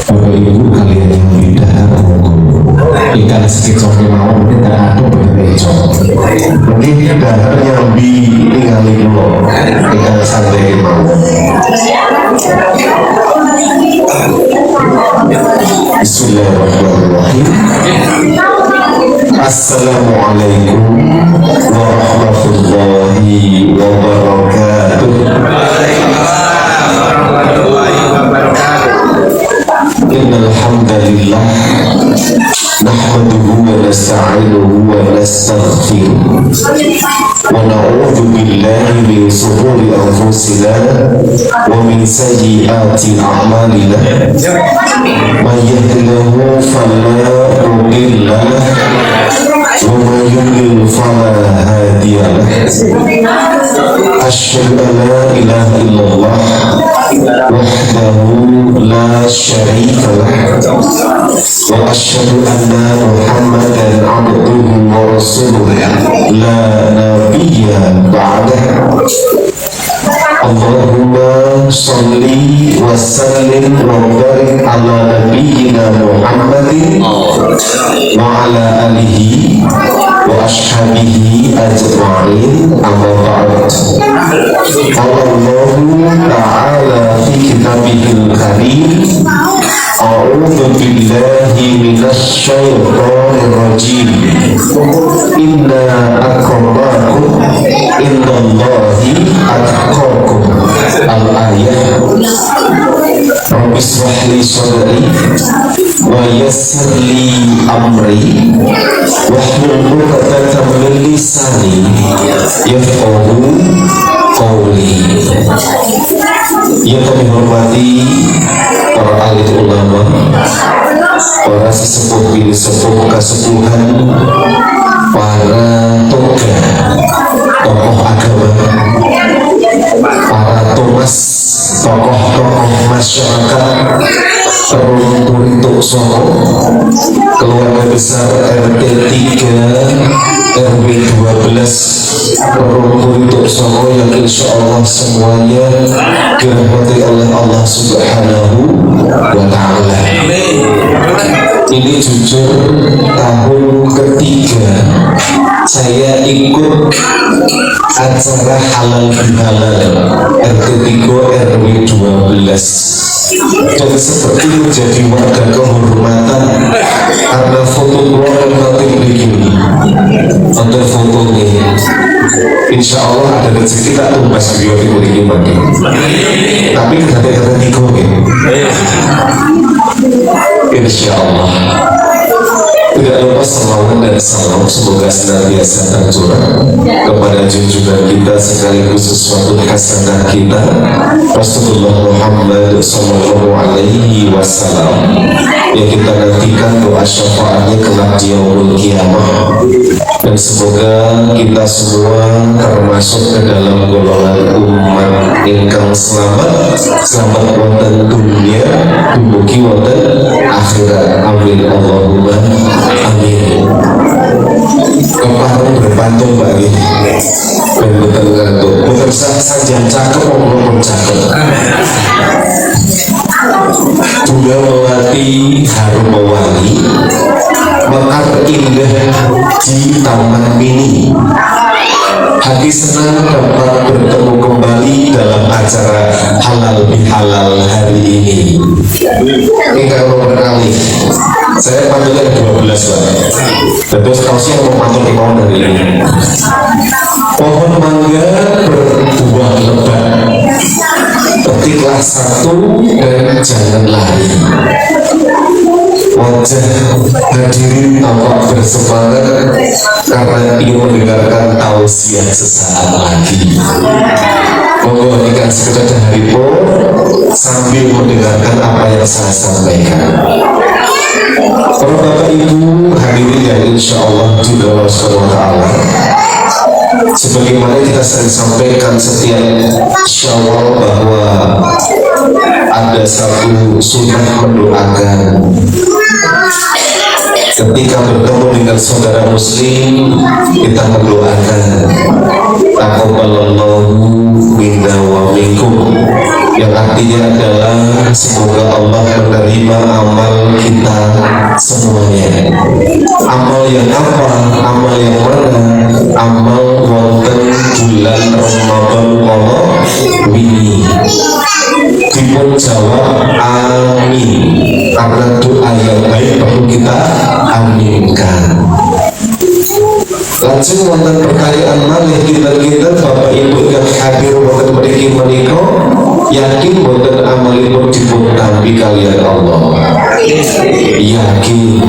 Bapak Ibu kalian yang beda ikan sedikit soalnya mau mungkin tak ada berbeda mungkin dahar nyambi tinggali dulu ikan santai mau. Bismillahirrahmanirrahim. Assalamualaikum warahmatullahi wabarakatuh. Innal hamdalillah nahmaduhu wa nasta'inuhu wa nastaghfiruh wa na'udzu billahi min shururi anfusina wa min sayyiati a'malina may yahdihillahu fala mudilla lahu wa may yudlil fala hadiya lahu. Asyhadu an la ilaha illallah wahdahu la syarika lahu wa asyhadu anna Muhammadan abduhu wa rasuluh la nabiyya ba'dahu. Allahumma salli wa sallim wa barik ala nabiyyina Muhammadin wa ala alihi wa ashabihi ajma'in, amma ba'd. Allahu ta'ala fi kitabihil karim, a'udzu billahi minasy syaithanir rajim. Inna akramakum indallahi atqakum. Al-ayat. Rabbi shrah li sadri wa yassir li amri wahlul 'uqdatam min lisani yafqahu qawli. Yang kami hormati para alim ulama, para sesepuh bini sepuh kesepuhan, para tokoh agama, para tumas tokoh-tokoh masyarakat, untuk Solo, keluarga besar RT 3 RW 12 untuk Solo yang insya Allah semuanya dirahmati oleh Allah Subhanahu wa Ta'ala. Ini jujur tahun ketiga saya ikut acara halal bihalal RT 3 RW 12 dan seperti menjadi warga kehormatan karena foto keluarga nanti begini untuk fotonya insya Allah ada rezeki tak tumbas beliau di begini mati tapi kata-kata tiga insya Allah. Tidak lupa salawat dan salam semoga senantiasa tercurah kepada junjungan kita sekaligus sesuatu hasanah kita Rasulullah Muhammad sallallahu alaihi wasallam yang kita nantikan doa syafaatnya kelak di yaumul kiamah, dan semoga kita semua termasuk ke dalam golongan umat ingkang selamat wonten dunia dumugi wonten akhirat. Amin Allahumma amin. Keparung berbantung bagi dan betul ngantuk betul saja cakep ngomong cakep Bunga melati harum mewangi mekar indah di taman mini. Hati senang dapat bertemu kembali dalam acara halal bihalal hari ini. Ini kalau berkali saya pantulnya 12 lah. Terus kaosnya mau pantul di pohon hari ini. Pohon mangga berbuah lebat. Petiklah satu dan jangan lari. Wajah hadirin tampak bersemangat karena ingin mendengarkan tausiah sesaat lagi. Monggo ikan sekedar haripo sambil mendengarkan apa yang saya sampaikan. Para bapak ibu hadirin yang insya Allah juga Allah Subhanahu wa Ta'ala, sebagaimana kita sering sampaikan setiap Syawal bahwa ada satu sunnah mendoakan Ketika bertemu dengan saudara muslim, kita mendoakan taqabbalallahu minna wa minkum, yang artinya adalah semoga Allah menerima amal kita semuanya. Amal yang apa? Amal yang mana? Amal wonten bulan Ramadan Allah ini. Dipun jawab amin, karena doa yang baik perlu kita aminkan. Langsung wonten pertanyaan malih kita Bapak Ibu yang hadir wonten mriki menika, yakin wonten amalipun dipun tampi kalian Allah? Yakin.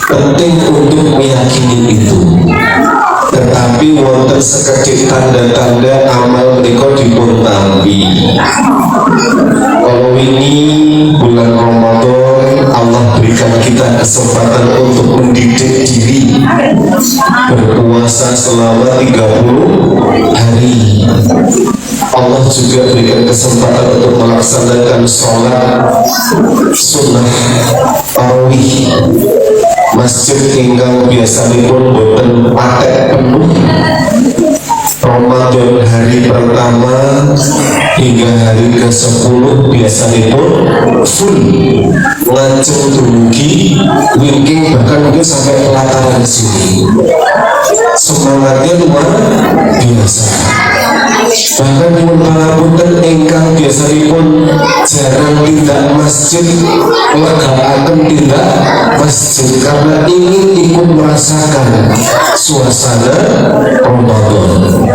Penting untuk meyakini itu. Tetapi wonten sekedhik tanda-tanda amal menika dipun tampi. Kalau ini bulan Ramadan, Allah berikan kita kesempatan untuk mendidik diri berpuasa selama 30 hari. Allah juga berikan kesempatan untuk melaksanakan sholat sunnah tarawih. Masjid ingkang biasanipun boten patek penuh Ramadan hari pertama hingga hari ke-10 biasanipun full ngajeng dumugi wingking, bahkan mungkin sampai pelataran sini. Semangatnya luar biasa. Bahkan di pangapunten ingkang biasanipun jarang tindak masjid, legaaken tindak masjid karena ingin ikut merasakan suasana Ramadan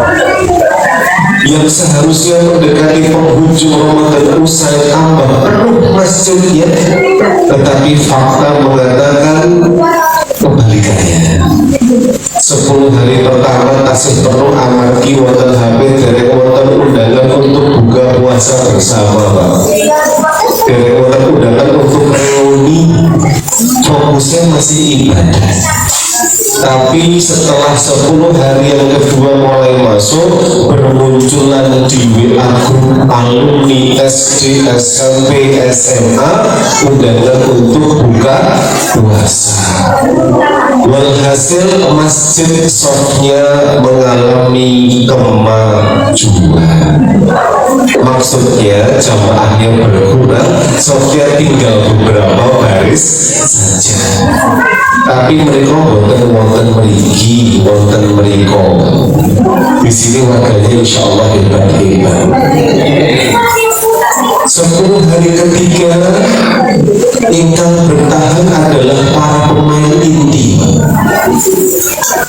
yang seharusnya mendekati penghujung Ramadan usai tambah penuh masjidnya, tetapi fakta mengatakan kebalikannya. 10 hari pertama tasih penuh amargi wonten HP dari wonten undangan untuk buka puasa bersama, Pak. Dari wonten undangan untuk reuni, fokusnya masih ibadah. Tapi setelah 10 hari yang kedua mulai masuk, bermunculan di WA group alumni SD, SMP, SMA undangan untuk buka puasa. Walhasil masjid softnya mengalami kemajuan. Maksudnya jamaahnya berkurang, softnya tinggal beberapa baris saja. Tapi mereka wonten mriki, wonten mriko. Di sini warganya insya Allah hebat-hebat. 10 hari ketiga ingkang bertahan adalah para pemain inti.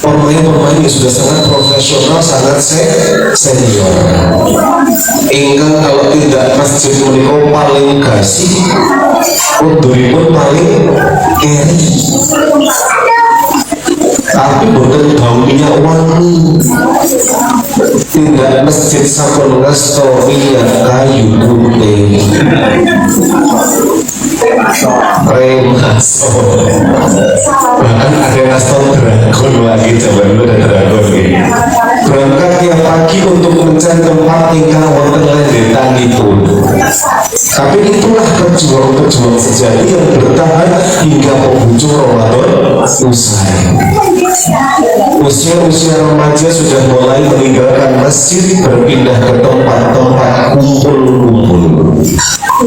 Pemain-pemain yang sudah sangat profesional, sangat senior. Ingkang kalau tidak masjid menika paling gasih, unduripun paling keri. Tapi boten bau minyak wangi. Tidak masjid sampun ngasto minyak kayu putih. Remaso. Bahkan ada ngasto dragon lagi, zaman dulu ada dragon ini. Berangkat tiap pagi untuk mencari tempat ingkang wonten lendetan itu. Tapi itulah pejuang-pejuang sejati yang bertahan hingga penghujung Ramadan usai. Usia-usia remaja sudah mulai meninggalkan masjid, berpindah ke tempat-tempat kumpul-kumpul.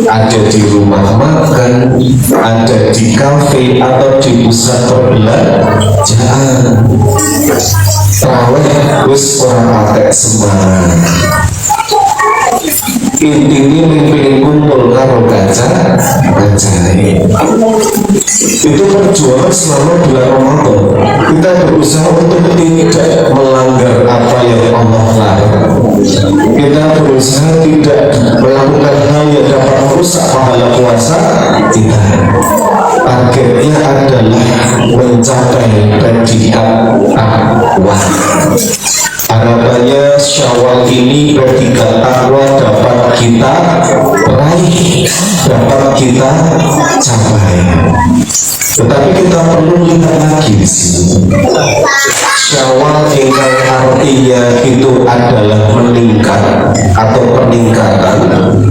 Ada di rumah makan, ada di kafe atau di pusat perbelanjaan. Terawih wis ora patek semangat. Intinya mimpi kumpul karo kancane. Itu perjuangan selama bulan Ramadan. Kita berusaha untuk tidak melanggar apa yang Allah larang. Kita berusaha tidak melakukan hal yang dapat merusak pahala puasa kita. Targetnya adalah mencapai predikat takwa. Harapannya Syawal ini predikat takwa dapat kita raih, dapat kita capai. Tetapi kita perlu lihat lagi di sini. Syawal ingkang artinya itu adalah meningkat atau peningkatan,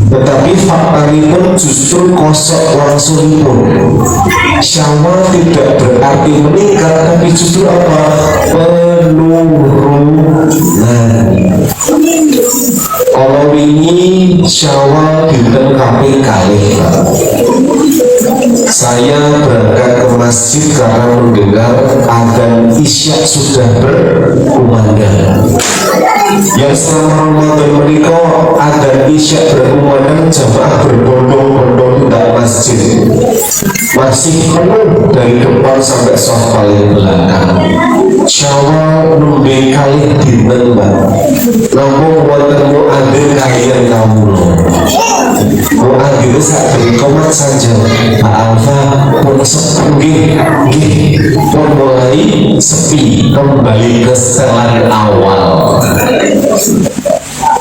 tetapi faktanya pun justru kosok langsung pun. Syawal tidak berarti meningkat, tapi justru apa? Penurunan. Kalau ini Syawal dinten kaping kalih. Saya berangkat ke masjid karena mendengar adzan Isya sudah berkumandang. Yang selama Ramadan menikah adzan Isya berkumandang, jamaah berbondong-bondong di masjid. Masih penuh dari depan sampai soft paling belakang. Syawal nembe kali dinten Mbak. Namun wonten muadzin kalian kamu. Muadzin sak komat saja. Pak Alfa pun sepi, pun mulai sepi, kembali ke setelan awal.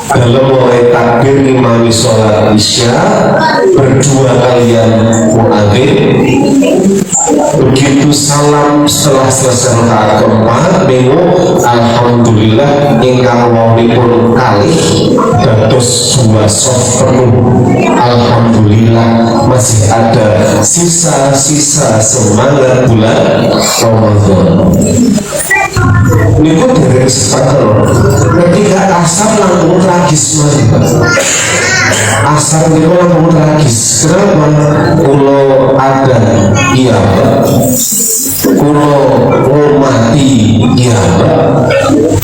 Dalam mulai takbir imami sholat isya, berdua kalian muadzin. Begitu salam setelah selesai rakaat keempat, nengok alhamdulillah ingkang wonipun kalih dados dua soft penuh. Alhamdulillah masih ada sisa-sisa semangat bulan Ramadan. Niku dari sepakat ketika asar langsung tragis asar niku langsung tragis. Kenapa? Kulo ada iya kulo ngomati iya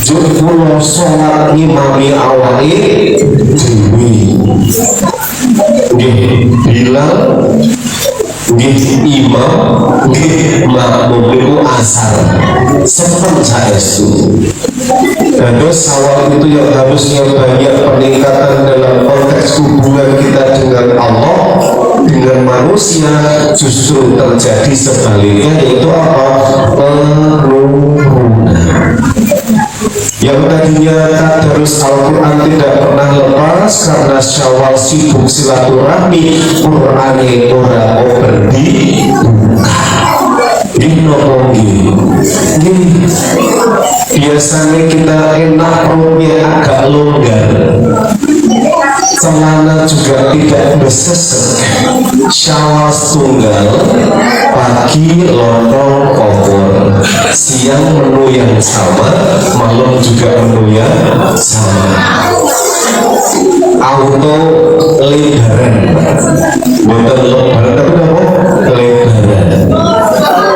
jur kulo sholat imami awali dewi bilang imam makmum itu asar sepenca itu. Dan Syawal itu yang harusnya banyak peningkatan dalam konteks hubungan kita dengan Allah, dengan manusia, justru terjadi sebaliknya, yaitu apa? Penurunan. Yang tadinya tadarus Al-Quran tidak pernah lepas karena Syawal sibuk silaturahmi, Qur'ane ora berdi biasanya kita enak perutnya agak longgar, celana juga tidak bersesek. Syawal tunggal, pagi lontong opor, siang menu yang sama, malam juga menu yang sama. Auto lebaran, bukan lebaran tapi apa? Lebaran.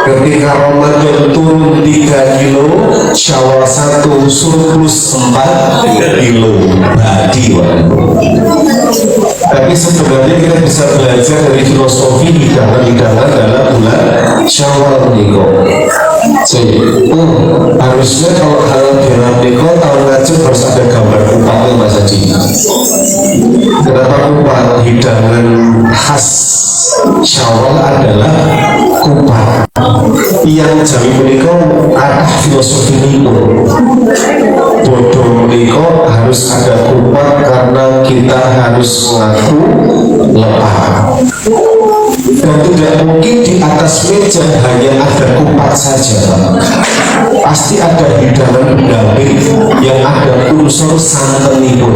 Ketika Ramadan turun 3 kilo, Syawal 1 surplus 4 kilo badi. Tapi sebenarnya kita bisa belajar dari filosofi hidangan-hidangan dalam bulan Syawal niko. Harusnya kalau halal bihalal niko tahun ngajib harus ada gambar kupatnya Mas Haji. Kenapa kupat? Hidangan khas Syawal adalah kupat. Yang jami menika ada filosofi niko. Bodoh menika harus ada kupat karena kita harus mengaku lepah. Dan tidak mungkin di atas meja hanya ada kupat saja. Pasti ada hidangan pendamping yang ada unsur santan itu.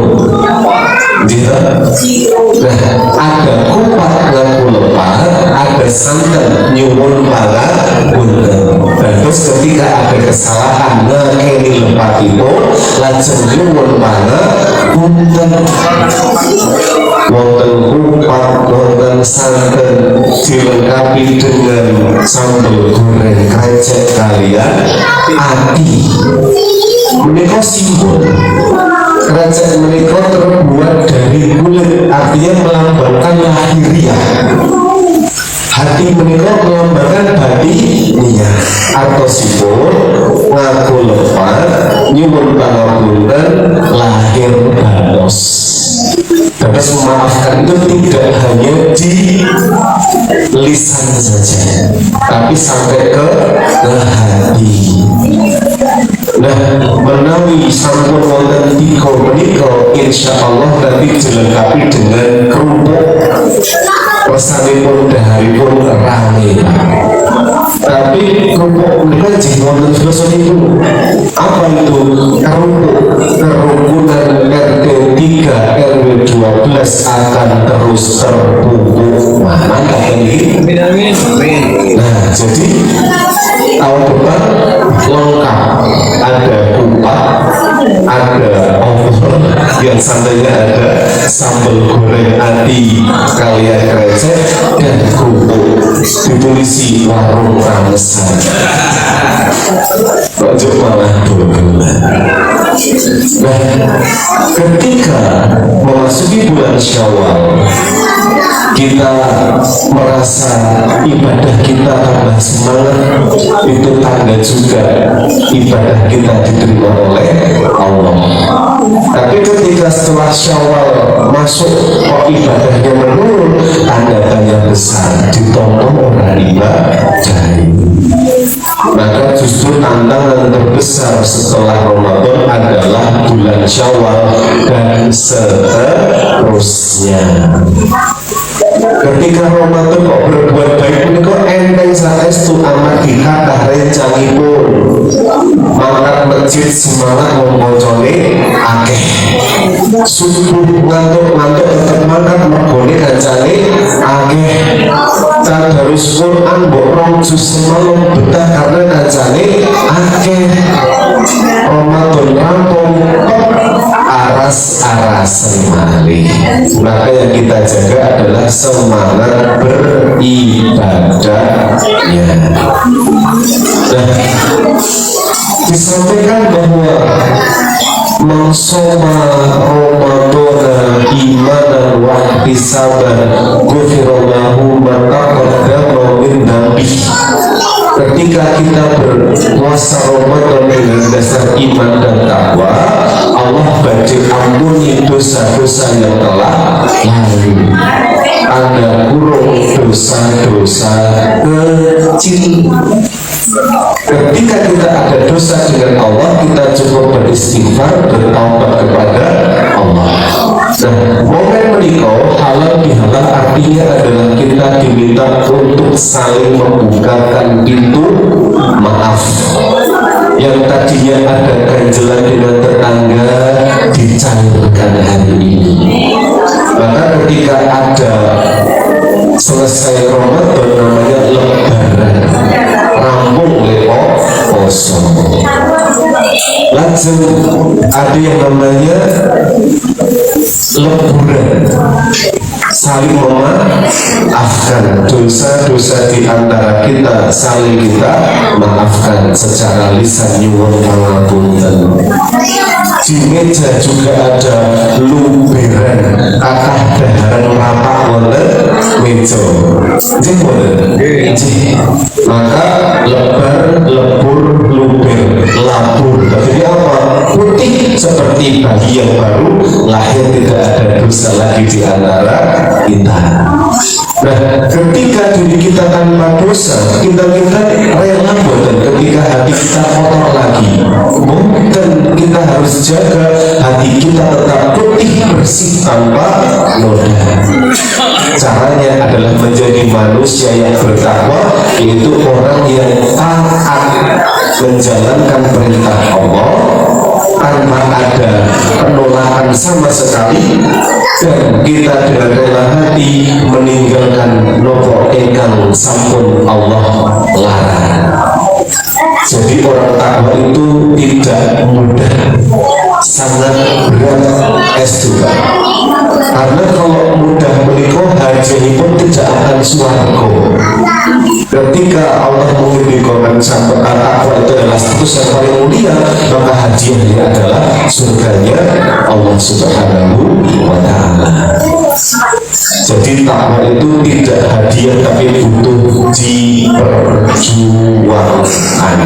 Nah, ada kupat ngaku lepah, ada santan nyuwun pangapunten. Dan terus ketika ada kesalahan ngakeni lepah itu, lajeng nyuwun pangapunten. Wonten kupat, wonten santan, dilengkapi dengan sambal goreng krecek kalian ati. Menika simbol. Krecek menika terbuat dari kulit, artinya melambangkan lahiriah. Hati menika melambangkan batiniah. Atau simbol ngaku lepah, nyuwun pangapunten, lahir bados. Terus memaafkan itu tidak hanya di lisan saja, tapi sampai ke hati. Nah, menawi sampun wonten 3 menika, insya Allah nanti dilengkapi dengan kerupuk. Kesanipun daharipun rame. Tapi kelompok mereka jenggotan filosofi itu apa itu? Kerukunan RT 3 RW 12 akan terus terpupuk. Mantap ini. Nah, jadi tahun depan lengkap, ada upah, ada opor yang santainya, ada sambal goreng ati kalian krecek dan kerupuk ditulisi warung ramesan. Ojo malah bobolan. Nah, ketika memasuki bulan Syawal, kita merasa ibadah kita tambah semangat, itu tanda juga ibadah kita diterima oleh Allah. Tapi ketika setelah Syawal masuk kok ibadahnya menurun, tanda tanya besar, ditonton orang ibadah. Maka justru tantangan terbesar setelah Ramadan adalah bulan Syawal dan seterusnya. Ketika Ramadan kok berbuat baik ini kok enteng saestu amat dikatah rencangipun. Mangkat masjid semangat ngomongcone akeh. Subuh ngantuk-ngantuk tetap mangkat mergone kancane akeh. Tadarus Quran mbok rong juz semalam betah karena kancane akeh. Ramadan rampung aras-arasan malih. Maka yang kita jaga adalah semangat beribadahnya. Nah, disampaikan bahwa mangsoma Ramadana imanan wa ihtisaban ghufirallahu ma taqaddama min dhanbi. Ketika kita berpuasa Ramadan dengan dasar iman dan takwa, Allah badhe ampuni dosa-dosa yang telah lalu. Ada kurung dosa-dosa kecil. Ketika kita ada dosa dengan Allah, kita cukup beristighfar, bertaubat kepada Allah. Nah, momen menikah halal bihalal artinya adalah kita diminta untuk saling membukakan pintu maaf. Yang tadinya ada ganjelan dengan tetangga dicairkan hari ini. Maka ketika ada selesai Ramadan namanya lebaran, rampung lepo kosong. Langsung ada yang namanya leburan, saling memaafkan dosa-dosa di antara kita, saling kita maafkan secara lisan nyuwun pangapunten. Di meja juga ada luberan, akah daharan rapak wonten meja. Maka lebar, lebur, luber, labur. Jadi apa? Putih seperti bayi yang baru lahir, tidak ada dosa lagi di antara kita. Nah, ketika diri kita tanpa dosa, kita rela boten ketika hati kita kotor lagi. Mungkin kita harus jaga hati kita tetap putih bersih tanpa noda. Caranya adalah menjadi manusia yang bertakwa, yaitu orang yang taat menjalankan perintah Allah tanpa ada penolakan sama sekali, dan kita dengan rela hati meninggalkan nopo ingkang sampun Allah larang. Jadi orang takwa itu tidak mudah, sangat berat juga. Karena kalau mudah menikah, haji pun tidak akan swarga. Ketika Allah menginginkan sampai takwa itu adalah status yang paling mulia, maka hadiahnya adalah surganya Allah Subhanahu wa Ta'ala. Jadi takwa itu tidak hadiah, tapi butuh diperjuangkan.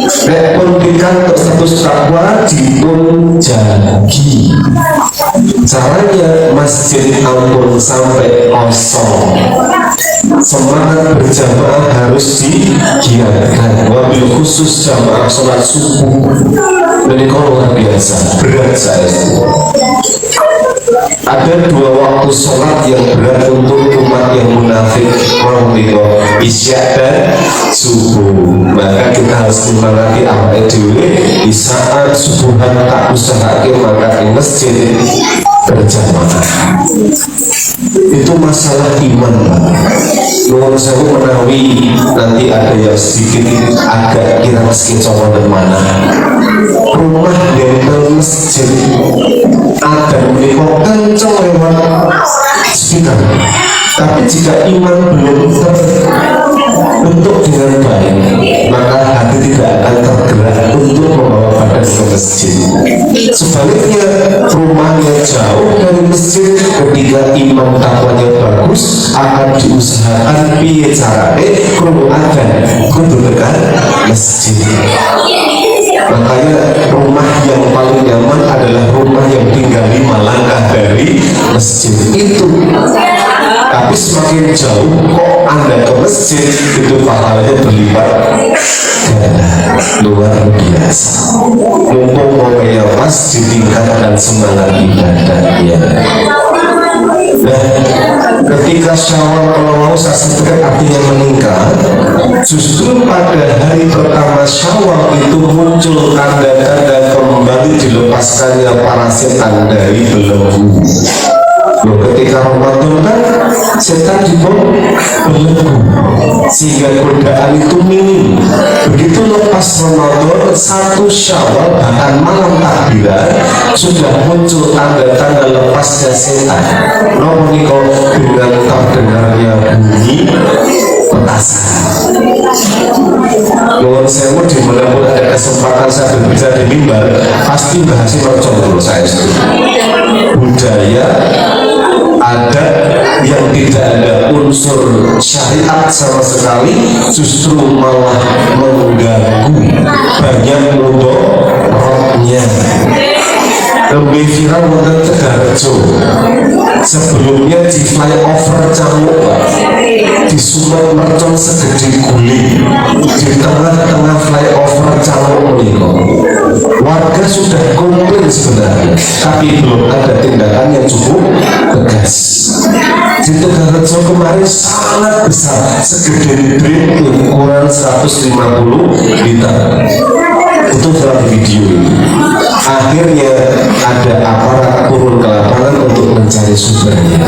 Rekomendasikan untuk status takwa dipun jagi. Caranya masjid ampun sampai kosong. Semangat berjamaah harus digiatkan, wabil khusus jamaah sholat subuh. Ini luar biasa, berat saya. ada 2 waktu sholat yang berat untuk umat yang munafik, isya dan subuh. Maka kita harus menyemangati awake dhewe di saat subuhan tak usahakan maka di masjid berjamaah. Itu masalah iman, Pak. Nuwun sewu menawi nanti ada yang sedikit agak kira meski coba dan mana rumah dan masjid ada menikah kencang lewat speaker, tapi jika iman belum terbentuk dengan baik maka hati tidak akan tergerak untuk membawa badan ke masjid. Sebaliknya rumahnya jauh dari masjid, ketika iman takwanya bagus akan diusahakan piye carane krungu adzan kudu tekan masjid. Makanya rumah yang paling nyaman adalah rumah yang tinggal 5 langkah dari masjid itu. Tapi semakin jauh kok Anda ke masjid itu pahalanya berlipat luar biasa. Mumpung momennya pas ditingkatkan semangat ibadahnya. Nah, ketika Syawal kalau mau saya sebutkan artinya meningkat, justru pada hari pertama Syawal itu muncul tanda-tanda kembali dilepaskannya para setan dari belenggu. Loh, ketika Ramadan kan setan dibelenggu sehingga godaan itu minim. Begitu lepas Ramadan 1 Syawal bahkan malam takbiran sudah muncul tanda-tanda lepasnya setan. Nomoniko dengan terdengarnya bunyi petasan. Nuwun sewu di mana-mana ada kesempatan saya berbicara di mimbar pasti bahasnya mercon dulu saya budaya ada yang tidak ada unsur syariat sama sekali justru malah mengganggu banyak mudaratnya. Lebih viral wonten Tegarjo. Sebelumnya di flyover Camuk di Sumat Mercon segede guling di tengah-tengah flyover Camuk menika. Warga sudah komplain sebenarnya, tapi belum ada tindakan yang cukup tegas. Di Tegarjo kemarin sangat besar, segede drip ukuran 150 liter. Itu dalam video ini. Akhirnya ada aparat turun ke lapangan untuk mencari sumbernya.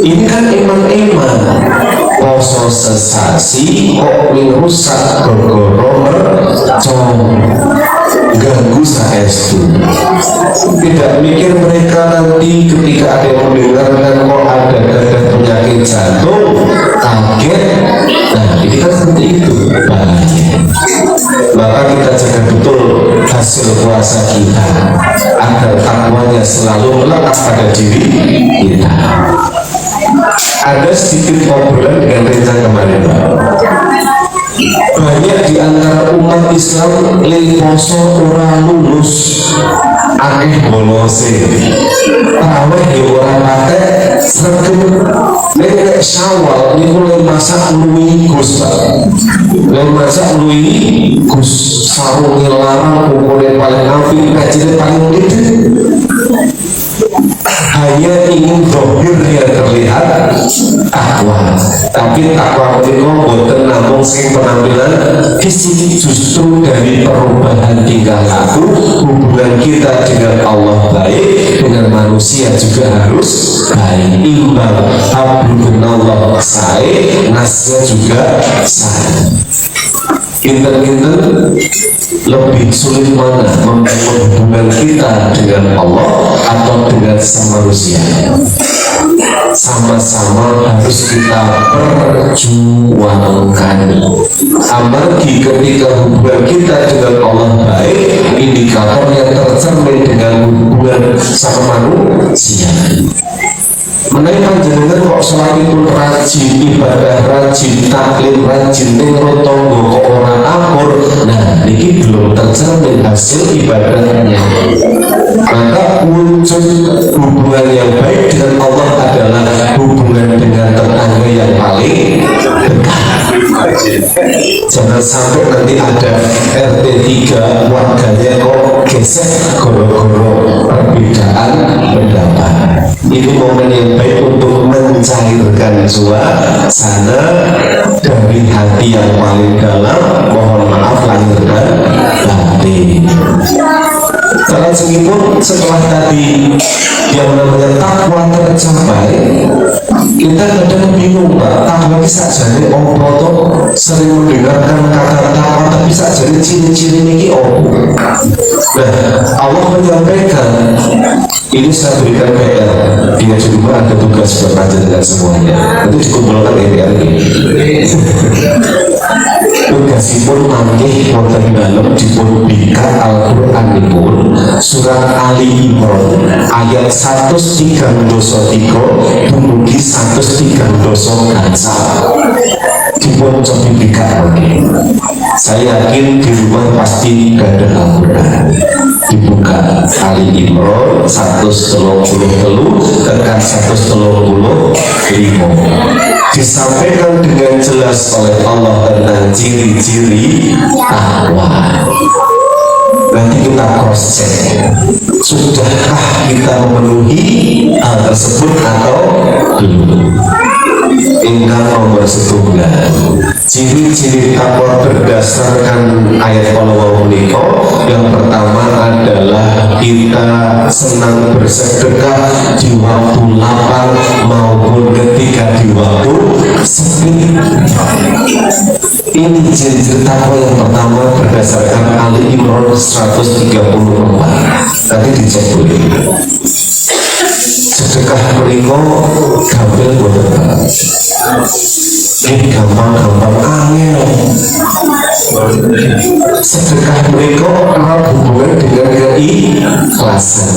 Ini kan iman-iman poso sesasi kok rusak gorgoro mercon ganggu saestu. Tidak mikir mereka nanti ketika ada yang mendengarkan kok ada penyakit jantung kaget. Nah ini kan seperti itu bahaya. Maka kita jaga betul hasil puasa kita agar takwanya selalu melekat pada diri kita. Ada sedikit obrolan dengan rencana kemarin, Pak. Banyak di antara umat Islam lil poso ora lulus, akeh bolose, tarawih di orang pakai sregep. Nek Syawal niku lil masak luwi Gus, Pak. Lil masak luwi Gus, sarunge larang, ukure paling apik, kacine paling gede. Hanya ingin dohirnya terlihat takwa, tapi takwa itu bukan namun sing penampilan fisik, justru dari perubahan tingkah laku, hubungan kita dengan Allah baik, dengan manusia juga harus baik, imbang, abdullah sae, nasnya juga sae. Inten-inten lebih sulit mana membangun hubungan kita dengan Allah atau dengan sama manusia? Sama-sama harus kita perjuangkan. Amargi ketika hubungan kita dengan Allah baik, indikator yang tercermin dengan hubungan sama manusia. Menaik panjenengan kok sholat itu rajin, ibadah rajin, taklim rajin, tinggal tonggo kok orang akur. Nah, ini belum tercermin hasil ibadahnya. Maka wujud hubungan yang baik dengan Allah adalah hubungan dengan tetangga yang paling dekat. Jangan sampai nanti ada RT 3 warganya kok gesek goro-goro perbedaan pendapat. Itu momen yang baik untuk mencairkan suasana dari hati yang paling dalam. Mohon maaf lahir dan batin. Meskipun setelah tadi yang namanya takwa tercapai, kita kadang bingung Pak, takwa bisa jadi apa tuh, sering mendengarkan kata takwa tapi bisa jadi ciri-ciri ini apa. Nah, Allah menyampaikan, ini saya berikan PR, dia juga ada tugas buat dengan semuanya, nanti dikumpulkan ini. Tugasipun manggih wonten dalem dipun bingkai Al-Qur'an dipun surat Ali Imran ayat 133 dumugi 133 ganca dipun cobi bingkai. Saya yakin di rumah pasti gak ada Al-Qur'an. Dibuka Ali Imran 133 tekan 135, disampaikan dengan jelas oleh Allah tentang ciri-ciri takwa. Nanti kita cross check, sudahkah kita memenuhi hal tersebut atau belum. Ingkang nomor 11, ciri-ciri takwa berdasarkan ayat Allah menika. Yang pertama adalah kita senang bersedekah di waktu lapang maupun ketika di waktu sepi. Ini ciri-ciri takwa yang pertama berdasarkan Ali Imran 134. Tadi dicek dulu. Sedekah mereka gampil buat ini gampang-gampang angel. Sedekah mereka erat hubungan dengan keikhlasan.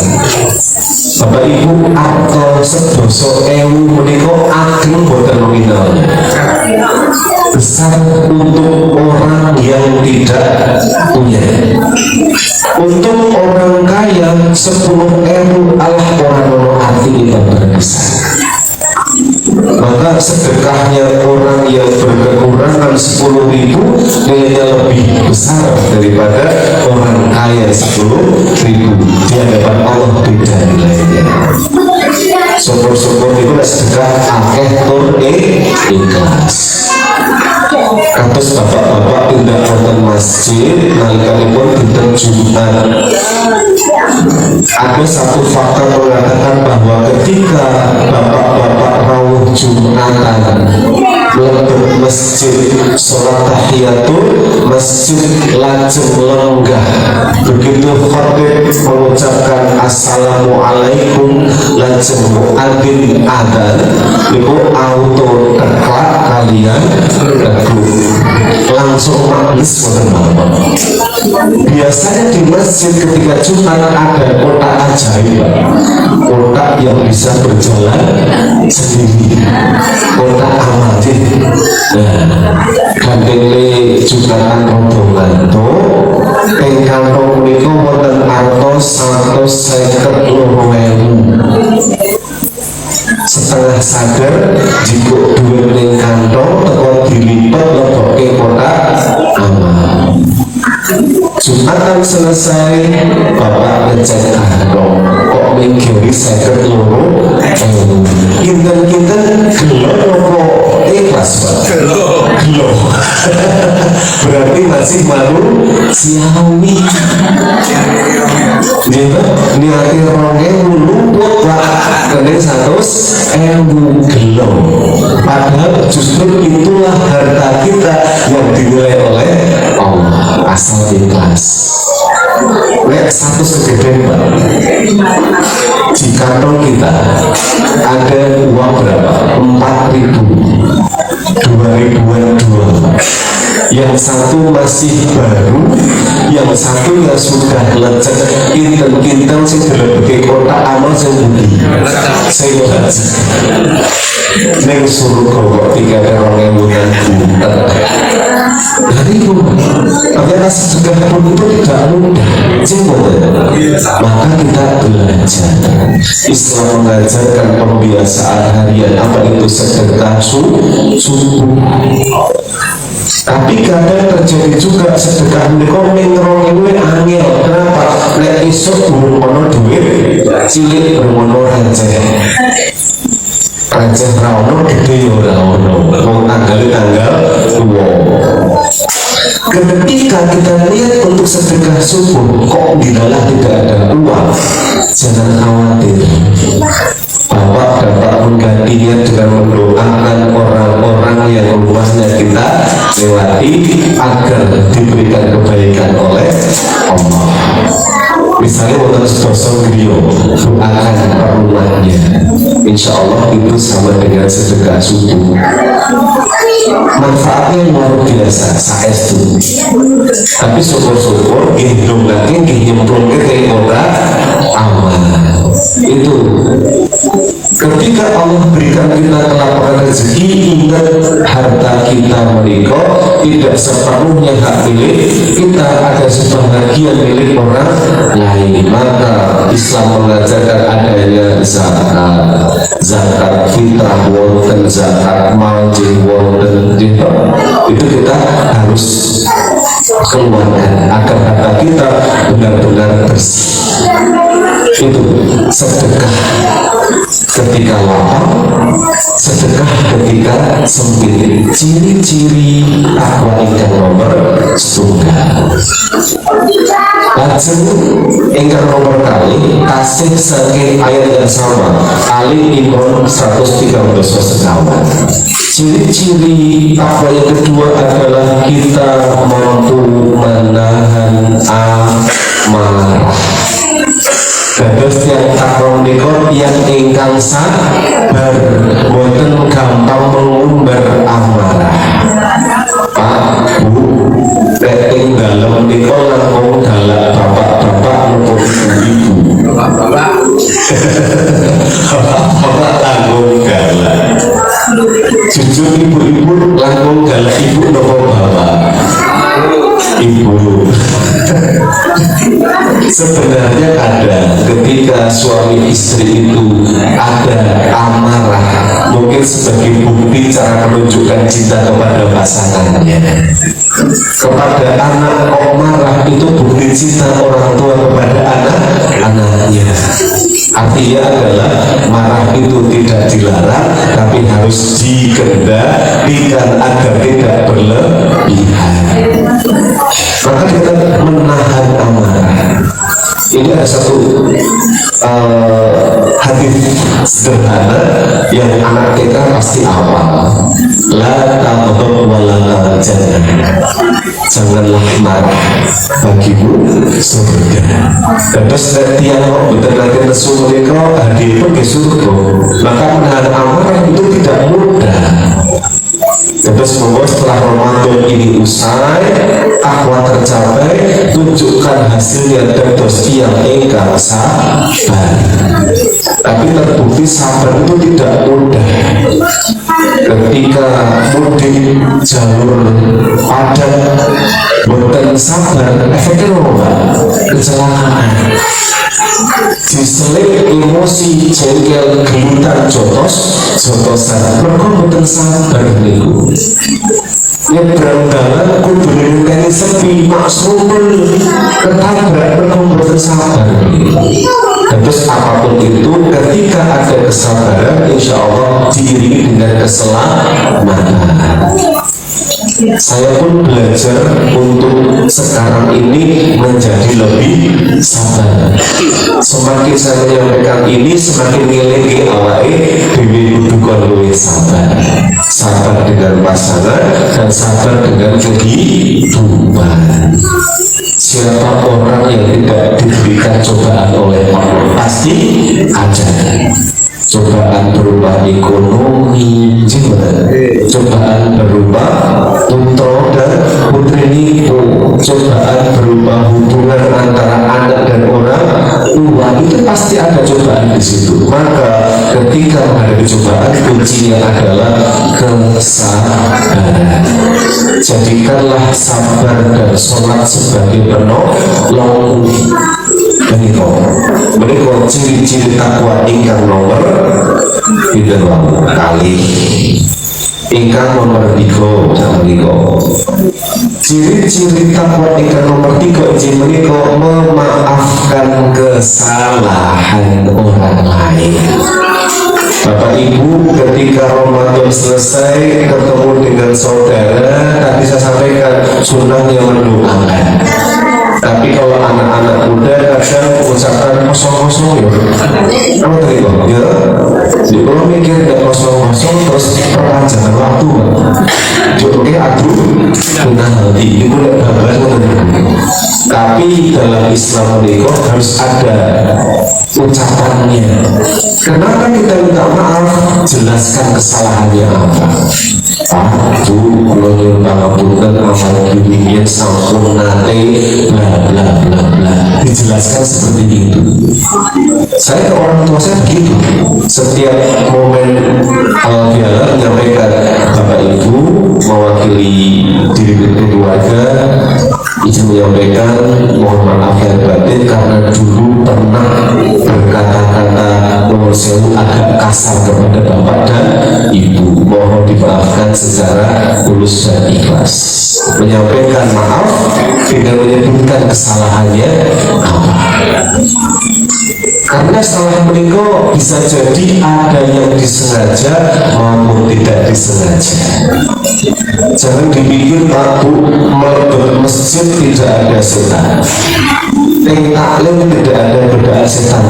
Bapak Ibu atau sedoso ewu mereka ageng buatan nominalnya, besar untuk orang yang tidak punya. Untuk orang kaya 10.000 Allah orang arti itu berbesar. Maka sedekahnya orang yang berkekurangan 10.000 nilainya lebih besar daripada orang kaya 10.000. Di hadapan Allah beda nilainya. Syukur-syukur itu sedekah akeh tur ikhlas. Kados bapak-bapak pindah wonten masjid nalikanipun dinten Jumat. Ada satu fakta mengatakan bahwa ketika bapak-bapak rawuh Jumatan mlebet masjid sholat tahiyatul masjid lajeng lenggah, begitu khatib mengucapkan assalamualaikum lajeng muadzin adzan niku auto teklak kalian langsung nangis boten. Biasanya di masjid ketika Jumat ada kotak ajaib, kotak yang bisa berjalan sendiri, kotak amatin. Nah, gandengnya Jumatan rombongan itu ingkang menika wonten artos 152.000. Setengah sadar jika duwe ning kantong teko dilipat leboke kotak amal. Jumatan selesai, bapak ngecek kantong kok minggiri 52.000. Kinten-kinten gelap apa ikhlas Pak? Gelap. Berarti masih malu siawi. Niati rongnya lumput Pak, kene 100.000 gelap. Padahal justru itulah harta kita yang dinilai oleh Allah asal ikhlas. Nek 100 segede Pak, di kantong kita ada uang berapa? 4.000, 2.000-an dua. Yang satu masih baru, yang satu yang sudah lecek. Kinten-kinten sing dilebeke kotak amal sing budi sing baca ning surga kok 3.000 bunter. Dari itu ternyata sedekah pun itu tidak mudah. Maka kita belajar. Islam mengajarkan pembiasaan harian apa itu sedekah subuh. Tapi kadang terjadi juga sedekah menika mengrong luwe angel. Kenapa? Nek esuk burung ono duit cilik burung ono receh ra ono gede ya ora ono. Wong tanggal ketika kita lihat untuk sedekah subuh kok dilalah tidak ada uang, jangan khawatir. Bapak dapat menggantinya dengan mendoakan orang-orang yang rumahnya kita lewati agar diberikan kebaikan oleh Allah. Misalnya wonten sedasa griya, doakan per rumahnya. Insya Allah itu sama dengan sedekah subuh. Manfaatnya luar biasa, saestu. Tapi syukur-syukur gendong lagi nyemplung ke orang aman. Itu ketika Allah berikan kita kelapangan rezeki, ingat harta kita mereka tidak sepenuhnya hak milik kita, ada sebahagian milik orang lain. Maka Islam mengajarkan adanya zakat fitrah wonten, zakat mal wonten, itu kita harus keluarkan agar harta kita benar-benar bersih. Itu sedekah ketika lapang, sedekah ketika sempit. Ciri-ciri takwa ingkang nomor setunggal. Lajeng ingkang nomor kali kasih saking ayat yang sama Ali Imran 113 sekawan. Ciri-ciri takwa yang kedua adalah kita mampu menahan amarah. Dados yang takwa menika yang ingkang sabar, boten gampang mengumbar amarah. Pak, Bu, nek ing dalem menika langkung galak bapak-bapak maupun ibu. Bapak langkung galak. Jujur ibu-ibu langkung galak ibu napa bapak? Ibu. Sebenarnya ada ketika suami istri itu ada amarah, mungkin sebagai bukti cara menunjukkan cinta kepada pasangannya. Kepada anak kok marah, itu bukti cinta orang tua kepada anak-anaknya. Artinya adalah marah itu tidak dilarang, tapi harus dikendalikan agar tidak berlebihan. Maka kita menahan amarah. Ini ada satu hadis sederhana yang anak kita pasti hafal. La taghdab wa la tahzan. Janganlah marah, bagimu surga. Terus setiap betul nanti nesu mereka hadir pun ke surga. Maka menahan amarah itu tidak mudah. Terus membuat setelah Ramadan ini usai, takwa tercapai, tunjukkan hasilnya terus yang engkau sabar. Tapi terbukti sabar itu tidak mudah. Ketika mudik jalur padat, bukan sabar, efeknya apa? Kecelakaan. Diselip emosi, jengkel, gelutan, jotosan. Mereka bukan sabar niku. Nyebrang dalan kudu ngene sepi maksudul ketabrak mereka bukan sabar. Terus apapun itu ketika ada kesabaran, insya Allah diiringi dengan keselamatan. Saya pun belajar untuk sekarang ini menjadi lebih sabar. Semakin saya menyampaikan ini, semakin ngelingi awake dhewe kudu luwih sabar. Sabar dengan pasangan dan sabar dengan kehidupan. Siapa orang yang tidak diberikan cobaan oleh Allah pasti ada. Cobaan berupa ekonomi, cobaan berupa putra dan putri nipu, cobaan berupa hubungan antara anak dan orang tua, itu pasti ada cobaan di situ. Maka ketika menghadapi cobaan, kuncinya adalah kesabaran. Jadikanlah sabar dan sholat sebagai penolong. Mereka ciri-ciri takwa ingkang nomor 3 kali. ingkang nomor 3 ciri-ciri takwa ingkang nomor 3 injil menika memaafkan kesalahan orang lain. Bapak Ibu, ketika Ramadan selesai ketemu dengan saudara, tadi saya sampaikan sunnahnya mendoakan. Tapi kalau anak-anak muda kadang mengucapkan kosong-kosong ya, kamu terima ya? Jadi kalau mikir nggak kosong-kosong terus perpanjangan waktu, oke aduh, benar nanti itu nggak bagus. Tapi dalam Islam itu harus ada ucapannya. Kenapa kita minta maaf? Jelaskan kesalahannya apa. Aduh, kalau nyuruh pangapunten amal dunia sampun nate bla bla bla bla, dijelaskan seperti itu. Saya ke orang tua saya begitu. Setiap momen dia menyampaikan, Bapak Ibu mewakili diri keluarga, izin menyampaikan mohon maaf yang batin karena dulu pernah berkata-kata nomor sewu agak kasar kepada Bapak dan Ibu, mohon dimaafkan secara tulus dan ikhlas. Menyampaikan maaf tidak menyebutkan kesalahannya apa. Karena salah menikah bisa jadi ada yang disengaja maupun tidak disengaja. Jangan dipikir waktu melebar masjid tidak ada setan, yang taklim tidak ada godaan setan.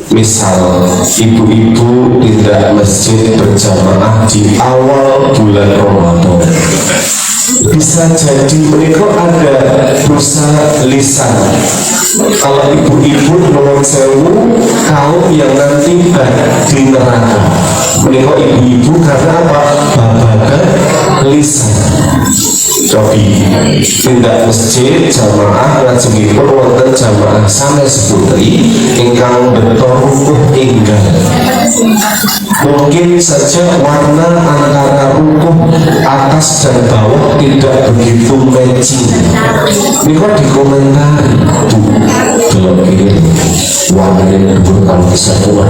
Misal ibu-ibu tidak masjid berjamaah di awal bulan Ramadan, bisa jadi mereka ada dosa lisan. Kalau ibu-ibu nomor sewu kaum yang nanti di neraka, mereka ibu-ibu karena apa? Babagan lisan. Cobi tindak masjid jamaah lajengipun wonten jamaah sanes putri ingkang beto rukuh enggal. Mungkin saja warna antara rukuh atas dan bawah tidak begitu matching. Ini kok dikomentari belum ini warnanya dulu kalau bisa keluar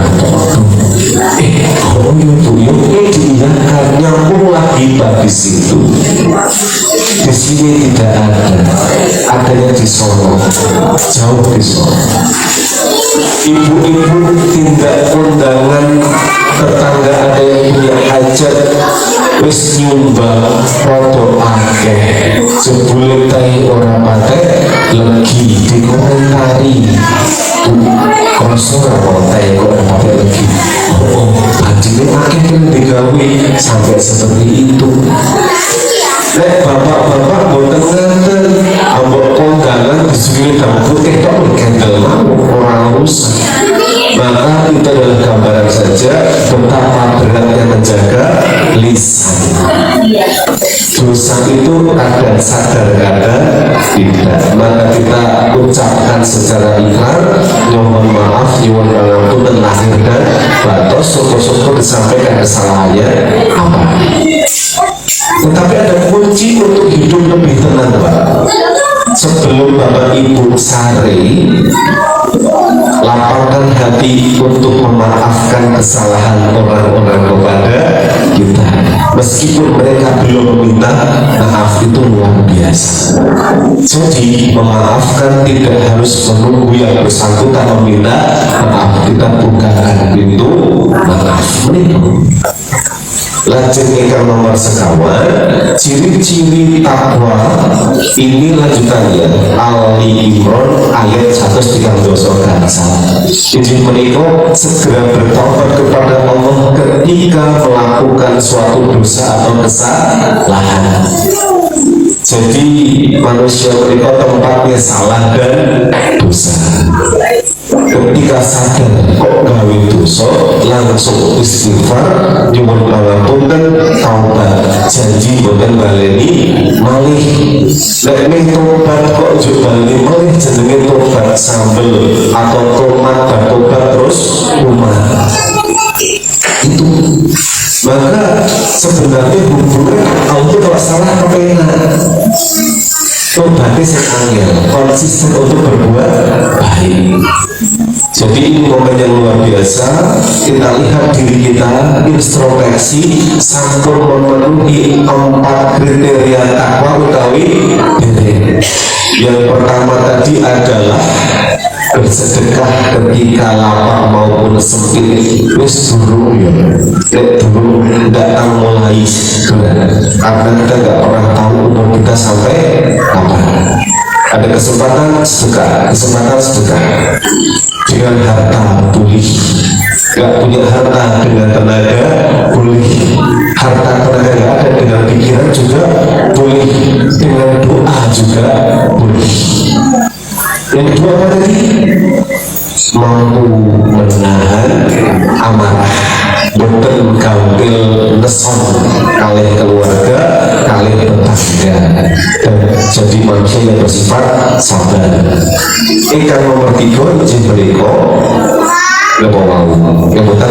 kalau itu diingatkan nyambung lagi bagi situ. Di sini tidak ada, adanya di Solo, jauh di Solo. Ibu-ibu tindak undangan tetangga ada yang punya hajat, wis nyumbang foto akeh, jebule tai ora patek legi dikomentari. Kosong apa tai ora patek legi. Oh, bajine akeh yang digawe sampai seperti itu. Nek bapak-bapak boten ngenten, ambok kondangan disini dalam putih tak berkendel orang rusak. Maka itu adalah gambaran saja betapa beratnya menjaga lisan. Dosa itu ada sadar ada tidak. Maka kita ucapkan secara ikhlas, mohon maaf, nyuwun pangapunten lahir dan batin, syukur-syukur disampaikan kesalahannya apa. Tetapi ada kunci untuk hidup lebih tenang, Pak. Sebelum Bapak Ibu sari, lapangkan hati untuk memaafkan kesalahan orang-orang kepada kita. Meskipun mereka belum meminta maaf, itu luar biasa. Jadi memaafkan tidak harus menunggu yang bersangkutan meminta maaf. Kita bukakan pintu maaf. Lajeng ingkang nomor sekawan, ciri-ciri takwa ini lanjutannya Ali Imran ayat 132 gangsal. Jadi menika segera bertobat kepada Allah ketika melakukan suatu dosa atau kesalahan. Jadi manusia menika tempatnya salah dan dosa. Ketika sadar kok gawe dosa, langsung istighfar, nyuwun pangapunten, taubat, janji boten baleni malih. Nek ning tobat kok njuk baleni malih jenenge tobat sambel atau tobat terus umat. Itu maka sebenarnya hubungan Allah kalau salah kepenak. Tobatnya sing angel, konsisten untuk berbuat baik. Jadi ini momen yang luar biasa. Kita lihat diri kita, introspeksi, sampun memenuhi 4 kriteria takwa utawi diri. Yang pertama tadi adalah bersedekah ketika lapar maupun sempit. Wis durung ya, durung datang mulai karena kita nggak pernah tahu umur kita sampai kapan. Ada kesempatan sedekah, dengan harta pulih. Gak punya harta dengan tenaga pulih, harta tenaga gak ada dengan pikiran juga pulih, dengan doa juga pulih. Yang kedua apa tadi? Mampu menahan amarah, boten gampil neson kalih keluarga, kalih tetangga, dan jadi manusia yang bersifat sabar. Ingkang nomor 3 izin beriko lepo mau yang boten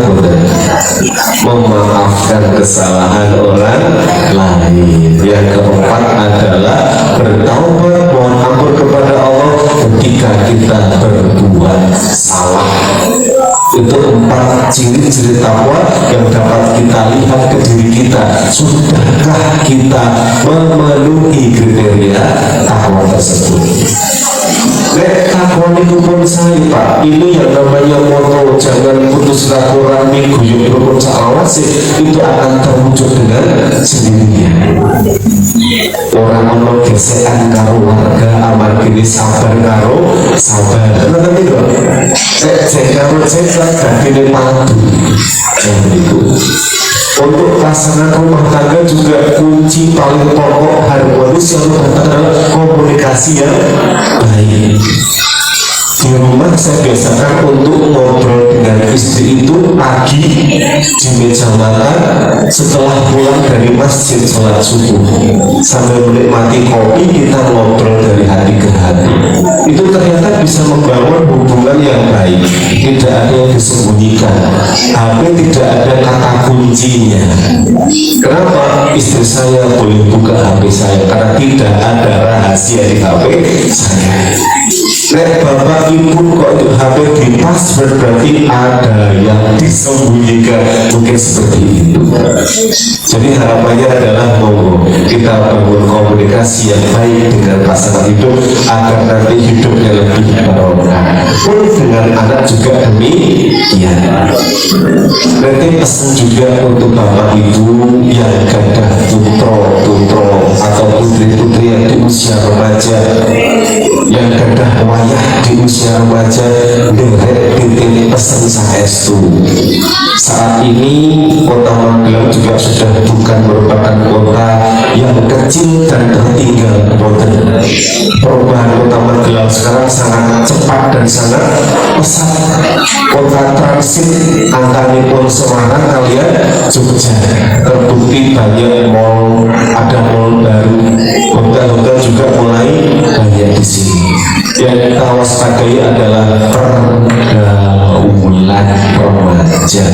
memaafkan kesalahan orang lain. Yang keempat adalah bertaubat, mohon ampun kepada Allah ketika kita berbuat salah. Itu 4 ciri-ciri takwa yang dapat kita lihat ke diri kita. Sudahkah kita memenuhi kriteria takwa tersebut? Takwa itu pun saya Pak, ini yang namanya moto jangan putus silaturahmi guyub rukun sa'awasi, itu akan terwujud dengan sendirinya. Orang ono gesekan karo warga amargine sabar karo sabar. Ngoten niku. Cek karo cek dadine padu. Itu. Untuk pasangan rumah tangga juga kunci paling pokok harmonis yang adalah komunikasi yang baik. Di rumah saya biasakan untuk ngobrol dengan istri itu pagi di meja makan setelah pulang dari masjid sholat subuh, sambil menikmati kopi kita ngobrol dari hati ke hati. Itu ternyata bisa membangun hubungan yang baik, tidak ada yang disembunyikan, HP tidak ada kata kuncinya. Kenapa? Istri saya boleh buka HP saya karena tidak ada rahasia di HP saya. Bapak ibu kok itu HP di password, berarti ada yang disembunyikan, mungkin seperti itu. Jadi harapannya adalah monggo kita bangun komunikasi yang baik dengan pasangan hidup agar nanti hidupnya lebih barokah. Pun dengan anak juga demikian. Nanti pesan juga untuk bapak ibu yang gadah putro atau putri-putri yang di usia remaja, yang gadah wayah di usia remaja, derek titik pesan saestu. Saat ini kota Magelang juga sudah bukan merupakan kota yang kecil dan tertinggal. Perubahan kota Magelang sekarang sangat cepat dan sangat pesat. Kota transit antaripun Semarang kalian Jogja, terbukti banyak mall, ada mall baru, hotel-hotel juga mulai banyak di sini. Yang kita waspadai adalah pergaulan remaja.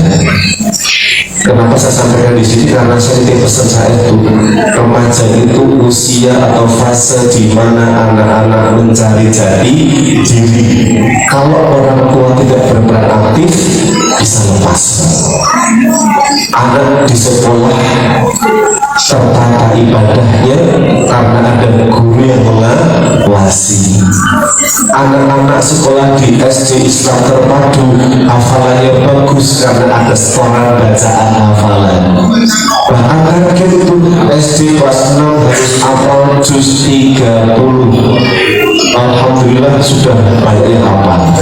Kenapa saya sampaikan di sini? Karena saya pesan saya itu remaja itu usia atau fase di mana anak-anak mencari jati diri. Kalau orang tua tidak berperan aktif, bisa lepas. Anak di sekolah tertata ibadahnya karena ada guru yang mengawasi. Anak-anak sekolah di SD Islam Terpadu hafalannya bagus karena ada setoran bacaan hafalan. Bahkan target itu SD kelas 6 harus hafal juz 30. Alhamdulillah sudah banyak yang hafal.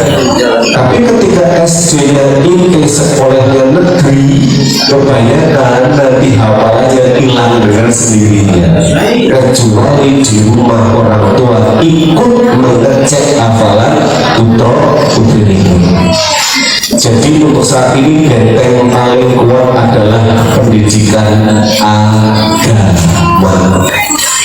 Tapi ketika SD-nya ini sekolahnya negeri, kebanyakan nanti hafalannya hilang dengan sendirinya, kecuali di rumah orang tua ikut mengecek hafalan putra-putri ini. Jadi untuk saat ini benteng paling kuat adalah pendidikan agama.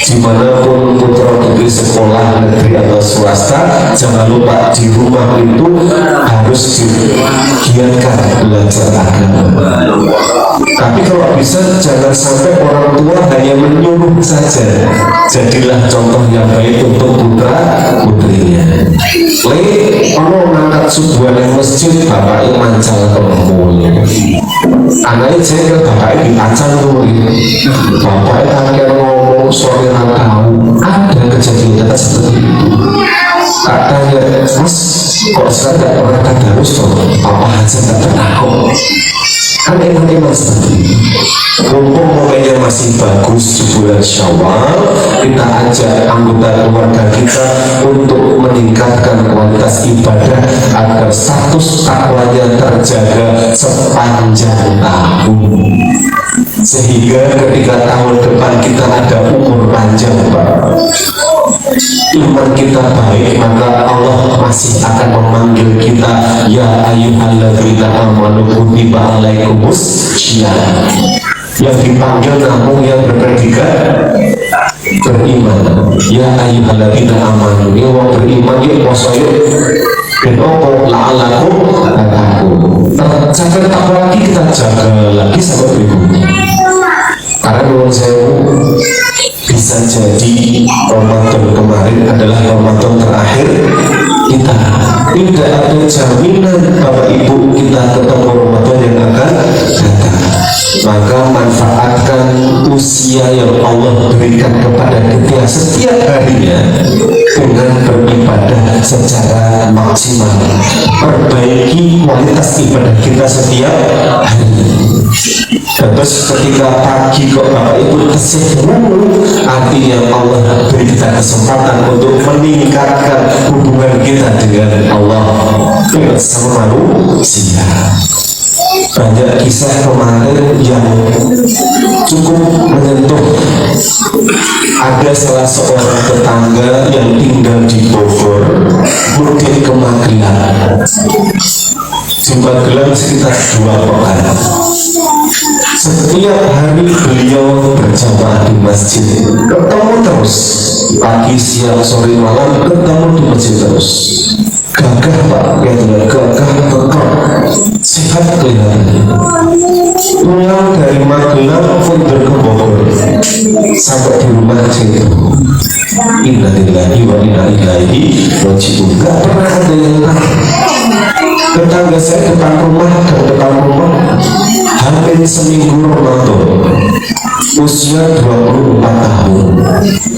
Dimanapun putra putri sekolah negeri atau swasta, jangan lupa di rumah itu harus digiatkan belajar agama. Tapi kalau bisa jangan sampai orang tua hanya menyuruh saja. Jadilah contoh yang baik untuk putra putrinya. Kalau ngangkat subuhan yang masjid bapak yang mancal kemul. Anaknya saya ke bapaknya dipacal tuh. Bapaknya kakek ngomong sore tahu. Ada kejadian seperti itu. Katanya mas kok sekarang gak pernah tadarus toh? Apa aja gak pernah kok. Kan emang seperti itu. Mumpung momennya masih bagus di bulan Syawal, kita ajak anggota keluarga kita untuk meningkatkan kualitas ibadah agar status takwanya terjaga sepanjang tahun. Sehingga ketika tahun depan kita ada umur panjang, Pak, iman kita baik, maka Allah masih akan memanggil kita, ya ayyuhalladzina amanu kutiba alaikumus syiyam. Yang dipanggil namun yang berpredikat beriman. Ya ayyuhalladzina amanu, ya wong beriman ya poso yuk. Kenapa la'alakum tattaqun. Sampai takwa lagi kita jaga lagi sampai berikutnya. Karena menurut saya bisa jadi Ramadan kemarin adalah Ramadan terakhir kita. Tidak ada jaminan Bapak Ibu kita ketemu Ramadan yang akan datang. Maka manfaatkan usia yang Allah berikan kepada kita setiap harinya dengan beribadah secara maksimal. Perbaiki kualitas ibadah kita setiap hari. Terus ketika pagi kok Bapak Ibu kesih dulu, artinya Allah beri kita kesempatan untuk meningkatkan hubungan kita dengan Allah sama manusia. Banyak kisah kemarin yang cukup menyentuh. Ada salah seorang tetangga yang tinggal di Bogor, mudik ke Magelang. Di Magelang sekitar 2 pekan. Setiap hari beliau berjamaah di masjid, ketemu terus, pagi, siang, sore, malam, ketemu di masjid terus. Gagah Pak, gagah bekal, sehat kelihatannya. Pulang dari Magelang mundur ke Bogor, sampai di rumah itu, innalillahi wa inna ilaihi raji'un. Gak pernah ada yang tahu. Tetangga saya depan rumah hampir seminggu Ramadan, usia 24 tahun.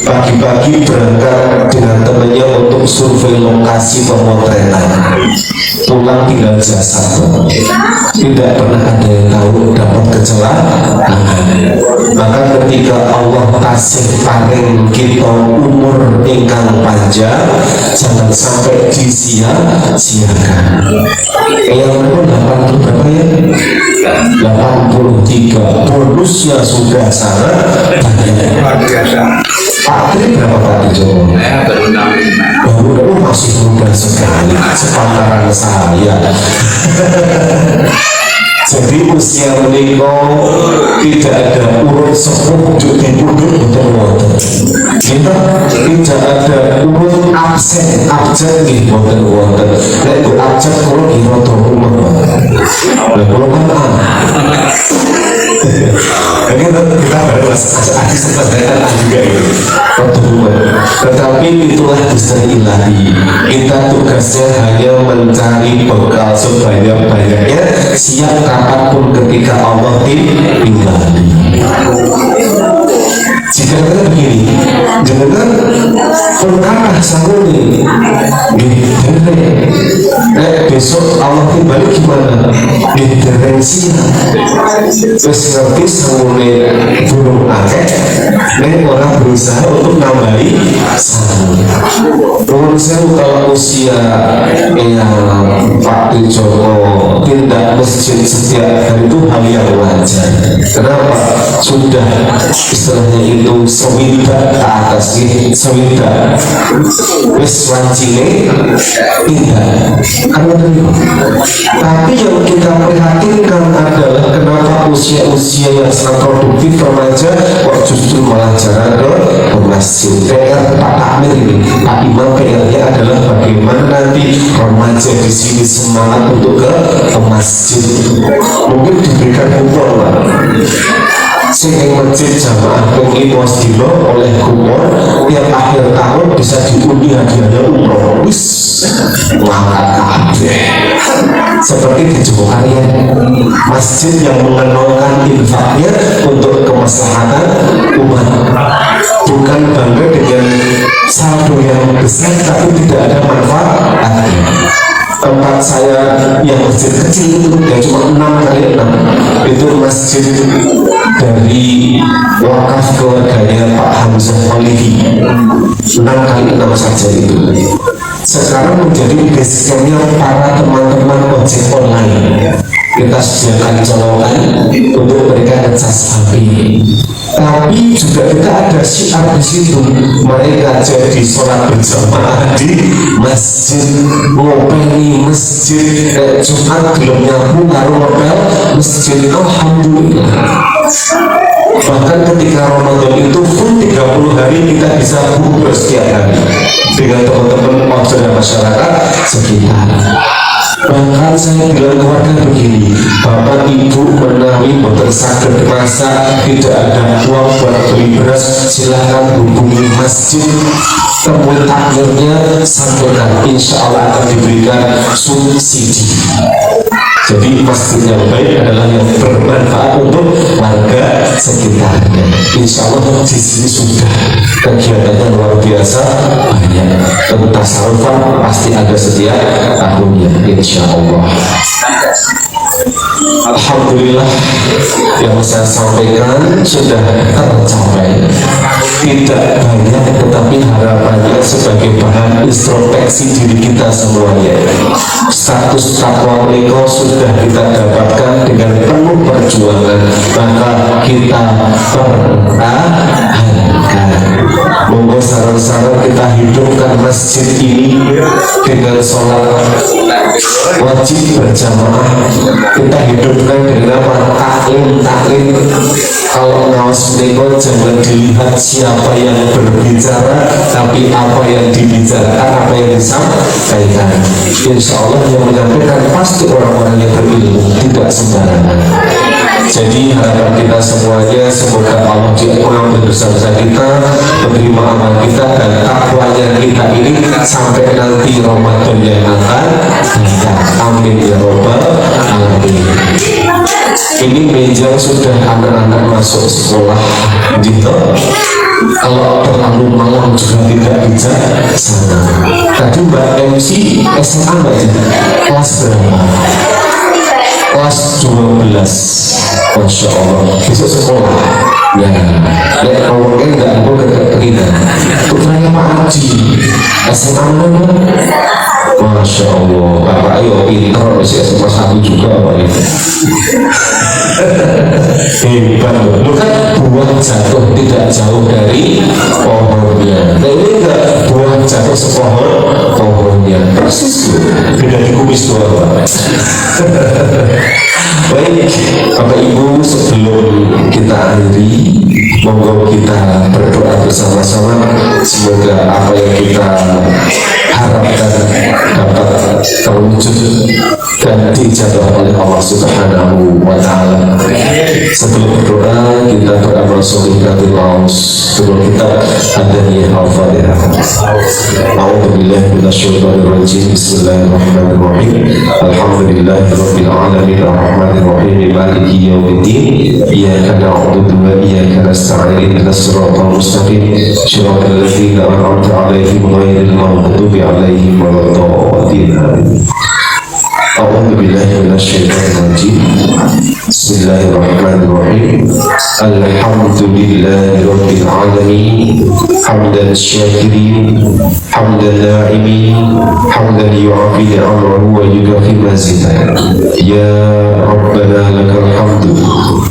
Pagi-pagi berangkat dengan temannya untuk survei lokasi pemotretan. Pulang tinggal jasad. Tidak pernah ada yang tahu dapat kecelakaan. Maka ketika Allah kasih paring kita umur ingkang panjang, jangan sampai disia-siakan. Yang berapa 83, bonusnya sudah sangat banyak. Pak Tri berapa Pak Tri Jowo? Saya baru masih muda sekali, sepantaran saya. Jadi usia menikah tidak ada urut sepuh di punduk betul betul. Kita tidak ada urut absen nih betul betul. Kalau absen kalau di roto rumah, kalau kan kita harus ada kesempatan juga itu. Tetapi itulah misteri ilahi. Kita tugasnya hanya mencari bekal sebanyak-banyaknya, siap kapanpun ketika Allah tinggali. Jika kita begini, jangan perkara sanggup besok Allah timbali gimana? Terus ngerti sanggup burung akeh, orang berusaha untuk nambahi sanggup. Menurut saya kalau usia yang Pak Joko tidak masjid setiap hari itu hal yang wajar. Kenapa? Sudah istilahnya itu sewida ke atas ini, sewida wis wancine tidak. Tapi yang kita prihatinkan adalah kenapa usia-usia yang sangat produktif remaja kok justru malah jarang ke masjid. PR Pak Amir ini, Pak Imam PR-nya adalah bagaimana nanti remaja di sini semangat untuk ke masjid, mungkin diberikan kupon lah. Sing masjid jamaah pengimo sedina oleh kupon, tiap akhir tahun bisa diundi hadiahnya umroh. Wis ngangkat kabeh. Seperti di Jokokarya, masjid yang mengenalkan infaknya untuk kemaslahatan umat, bukan bangga dengan saldo yang besar tapi tidak ada manfaatnya. Tempat saya yang masjid kecil itu ya cuma 6x6, itu masjid dari wakaf keluarganya Pak Hamzah Olivi, 6x6 saja itu. Sekarang menjadi base campnya para teman-teman ojek online. Kita sediakan colokan untuk mereka ngecas HP. Tapi juga kita ada syiar di situ. Mereka jadi sholat berjamaah di masjid, ngopeni masjid, Jumat belum nyapu karo ngopel masjid. Alhamdulillah. Bahkan ketika Ramadan itu pun 30 hari kita bisa bukber setiap hari dengan teman-teman dan masyarakat sekitar. Bahkan saya bilang keluarga begini, bapak ibu menawi boten saged masak, tidak ada uang buat beli beras, silahkan hubungi masjid, temui takmirnya, sampaikan, insya Allah akan diberikan subsidi. Jadi masjid yang baik adalah yang bermanfaat untuk warga sekitarnya. Insya Allah di sini sudah kegiatannya luar biasa banyak. Tasarufan pasti ada setiap tahunnya, insya Allah. Alhamdulillah yang saya sampaikan sudah tercapai. Tidak banyak tetapi harapannya sebagai bahan introspeksi diri kita semuanya. Status takwa mereka sudah kita dapatkan dengan penuh perjuangan, maka kita pertahankan. Monggo saran-saran kita hidupkan masjid ini dengan sholat wajib berjamaah, kita hidupkan dengan taklim. Kalau ngawas mereka jangan dilihat siapa yang berbicara, tapi apa yang dibicarakan, apa yang disampaikan. Insya Allah yang menyampaikan pasti orang-orang yang berilmu, tidak sembarangan. Jadi harapan kita semuanya semoga Allah mengampuni dosa-dosa kita, menerima amal kita dan takwanya kita ini sampai nanti Ramadan yang akan datang. Amin ya robbal alamin. Ini meja sudah anak-anak masuk sekolah gitu. Kalau terlalu malam juga tidak bisa sana. Tadi Mbak MC SMA Mbak ya? Kelas berapa? Kelas 12. Masya Allah, besok sekolah. Ya, kalau enggak aku kita. Putranya Pak Haji SMA mana? Masya Allah, Bapak ayo pinter, masih SMA 1 juga Pak itu. Hebat loh, kan buah jatuh tidak jauh dari pohonnya. Nah ini enggak buah jatuh sepohon pohonnya, persis loh, beda di kumis doang. Baik, Bapak Ibu, sebelum kita akhiri, monggo kita berdoa bersama-sama. Semoga apa yang kita harapkan dapat terwujud dan dijabah oleh Allah Subhanahu wa Ta'ala. Sebelum berdoa, kita beramal soleh katil maus. Sebelum kita adanya al-Fatihah. A'udzubillahi minasyaitonirrajim. Bismillahirrahmanirrahim. Alhamdulillahirabbil alamin arrahmanirrahim maliki yaumiddin. Iyyaka na'budu wa iyyaka nasta'in. Ihdinas siratal mustaqim. Shiratal ladzina an'amta 'alaihim ghairil maghdubi 'alaihim waladdallin. A'udzu billahi minasyaitonir rajim. Bismillahirrahmanirrahim. Alhamdulillahi rabbil alamin. Hamdan syakirin, hamdan na'imin, hamdan yu'afi ni'amahu wa yukafi mazidah. Ya Rabbana lakal hamdu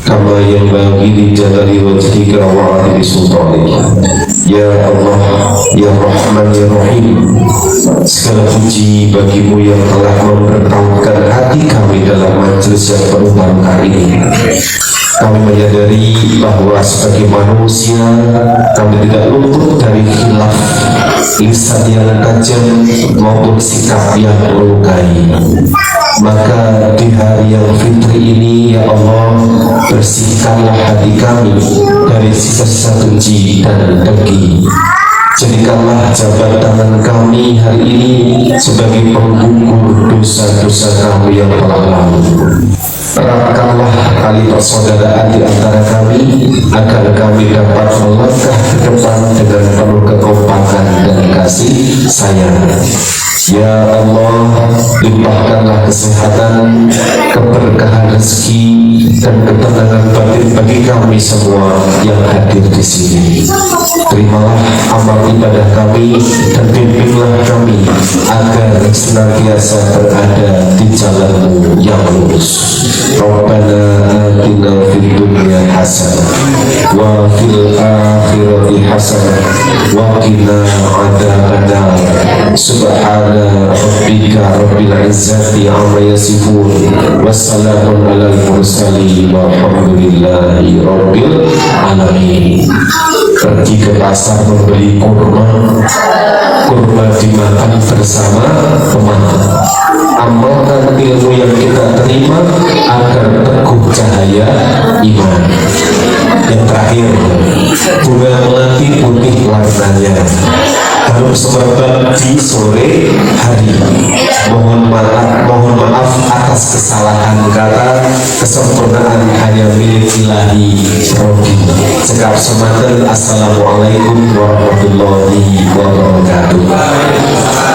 kama yanbaghi li jalali wajhika wa 'azimi sultanika. Ya Allah, Ya Rahman, Ya Rahim, segala puji bagimu yang telah memberitahukan hati kami dalam majelis yang penuh barokah ini. Kami menyadari bahwa sebagai manusia kami tidak luput dari khilaf lisan yang tajam maupun sikap yang melukai. Maka di hari yang fitri ini, ya Allah, bersihkanlah hati kami dari sisa-sisa benci dan dengki. Jadikanlah jabat tangan kami hari ini sebagai penggugur dosa-dosa kami yang telah lalu. Eratkanlah tali persaudaraan di antara kami agar kami dapat melangkah ke depan dengan penuh kekompakan dan kasih sayang. Ya Allah, limpahkanlah kesehatan, keberkahan rezeki, dan ketenangan batin bagi kami semua yang hadir di sini. Terimalah amal ibadah kami dan bimbinglah kami agar senantiasa berada di jalan-Mu yang lurus. Rabbana atina fid dunya hasanah wa fil akhirati hasanah wa qina adzabannar. Subhana rabbika rabbil izzati amma yasifun wassalamun alal mursalin walhamdulillahi rabbil alamin. Pergi ke pasar membeli kurma dimakan bersama teman. Amalkan ilmu yang kita terima agar teguh cahaya iman. Yang terakhir, bunga melati putih warnanya, harum semerbak di sore hari. Mohon maaf atas kesalahan kata, kesempurnaan hanya milik Ilahi Robbi. Cekap semanten. Assalamualaikum warahmatullahi wabarakatuh.